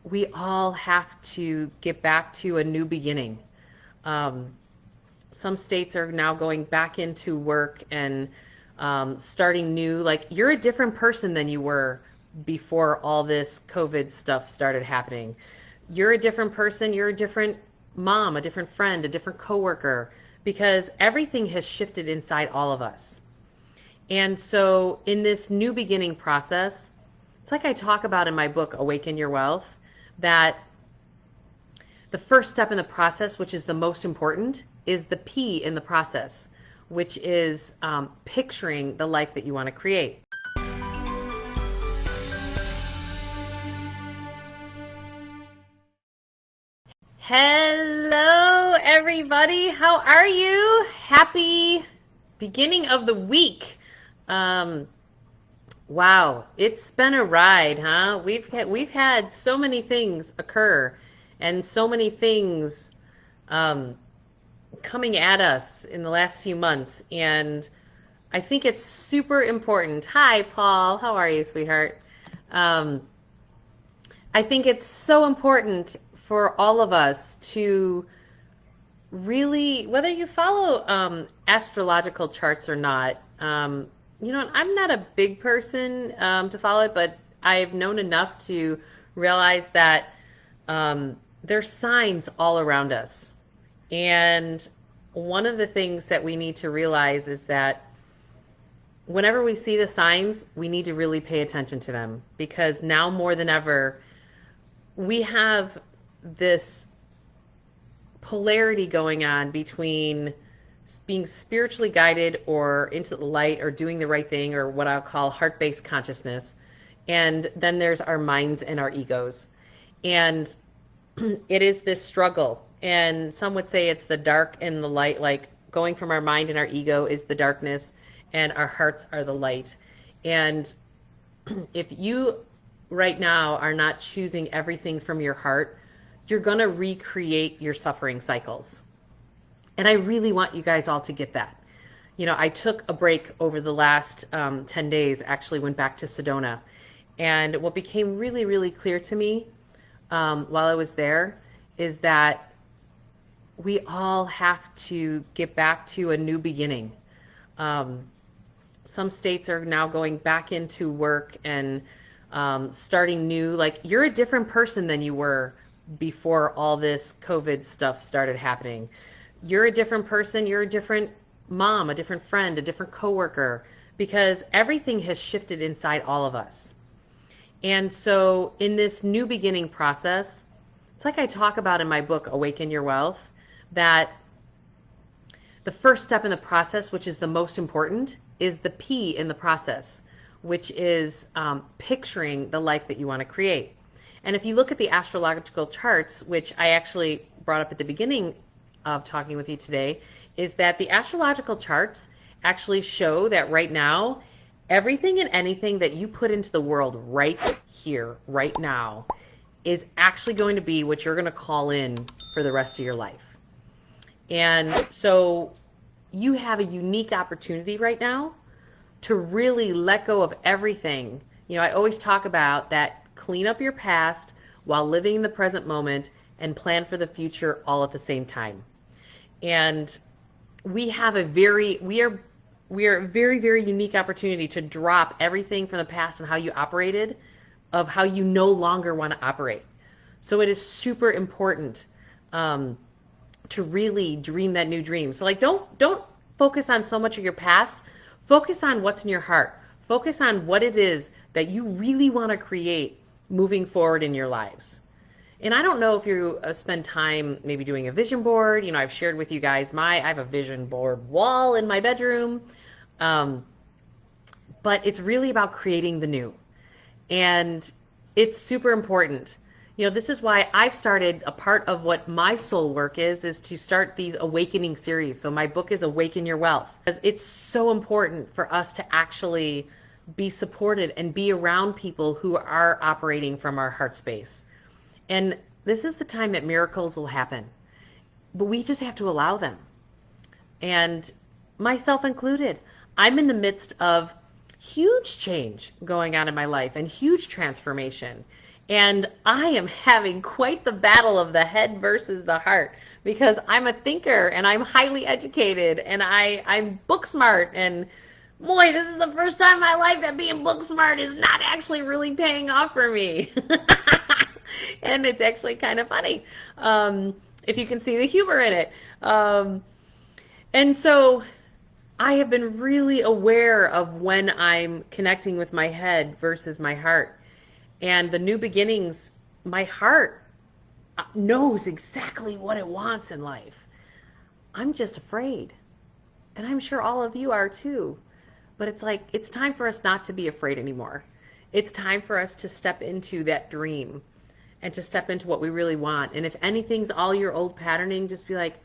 we all have to get back to a new beginning. Um, some states are now going back into work and starting new. Like, you're a different person than you were before all this COVID stuff started happening. You're a different person. You're a different mom, a different friend, a different coworker, because everything has shifted inside all of us. And so in this new beginning process, it's like I talk about in my book, Awaken Your Wealth, that the first step in the process, which is the most important, is the P in the process, which is picturing the life that you want to create. Hello, everybody. How are you? Happy beginning of the week. Wow, it's been a ride, huh? We've had so many things occur and so many things um, coming at us in the last few months, and I think it's super important. Hi, Paul. How are you, sweetheart? Um, I think it's so important for all of us to really, whether you follow astrological charts or not, I'm not a big person to follow it, but I've known enough to realize that there's signs all around us. And one of the things that we need to realize is that whenever we see the signs, we need to really pay attention to them, because now more than ever, we have this polarity going on between being spiritually guided or into the light or doing the right thing, or what I'll call heart-based consciousness. And then there's our minds and our egos. And it is this struggle. And some would say it's the dark and the light, like going from our mind and our ego is the darkness and our hearts are the light. And if you right now are not choosing everything from your heart, you're going to recreate your suffering cycles. And I really want you guys all to get that. I took a break over the last 10 days, actually went back to Sedona. And what became really, really clear to me while I was there is that we all have to get back to a new beginning. Some states are now going back into work and starting new. Like, you're a different person than you were before all this COVID stuff started happening. You're a different person. You're a different mom, a different friend, a different coworker, because everything has shifted inside all of us. And so in this new beginning process, it's like I talk about in my book, Awaken Your Wealth, that the first step in the process, which is the most important, is the P in the process, which is picturing the life that you want to create. And if you look at the astrological charts, which I actually brought up at the beginning of talking with you today, is that the astrological charts actually show that right now, everything and anything that you put into the world right here, right now, is actually going to be what you're going to call in for the rest of your life. And so you have a unique opportunity right now to really let go of everything. I always talk about that: clean up your past while living in the present moment and plan for the future all at the same time. And we have a very very unique opportunity to drop everything from the past and how you operated, of how you no longer want to operate. So it is super important to really dream that new dream. So, like, don't focus on so much of your past. Focus on what's in your heart. Focus on what it is that you really want to create moving forward in your lives. And I don't know if you spend time maybe doing a vision board. I've shared with you guys I have a vision board wall in my bedroom. But it's really about creating the new. And it's super important. This is why I've started, a part of what my soul work is to start these awakening series. So my book is Awaken Your Wealth, because it's so important for us to actually be supported and be around people who are operating from our heart space. And this is the time that miracles will happen, but we just have to allow them. And myself included, I'm in the midst of huge change going on in my life and huge transformation. And I am having quite the battle of the head versus the heart because I'm a thinker and I'm highly educated and I'm book smart. And boy, this is the first time in my life that being book smart is not actually really paying off for me. And it's actually kind of funny if you can see the humor in it. And so I have been really aware of when I'm connecting with my head versus my heart. And the new beginnings, my heart knows exactly what it wants in life. I'm just afraid. And I'm sure all of you are too. But it's like, it's time for us not to be afraid anymore. It's time for us to step into that dream and to step into what we really want. And if anything's all your old patterning, just be like,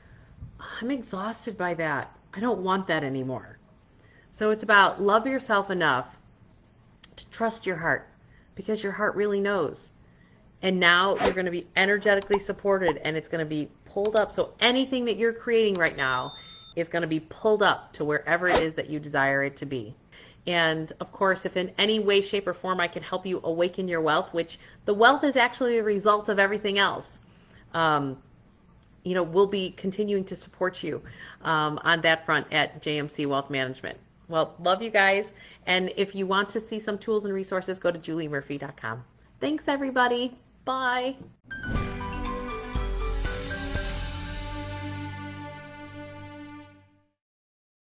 I'm exhausted by that. I don't want that anymore. So it's about love yourself enough to trust your heart because your heart really knows. And now you're going to be energetically supported and it's going to be pulled up. So anything that you're creating right now is going to be pulled up to wherever it is that you desire it to be. And of course, if in any way, shape, or form I can help you awaken your wealth, which the wealth is actually the result of everything else, we'll be continuing to support you on that front at JMC Wealth Management. Well, love you guys. And if you want to see some tools and resources, go to juliemurphy.com. Thanks, everybody. Bye.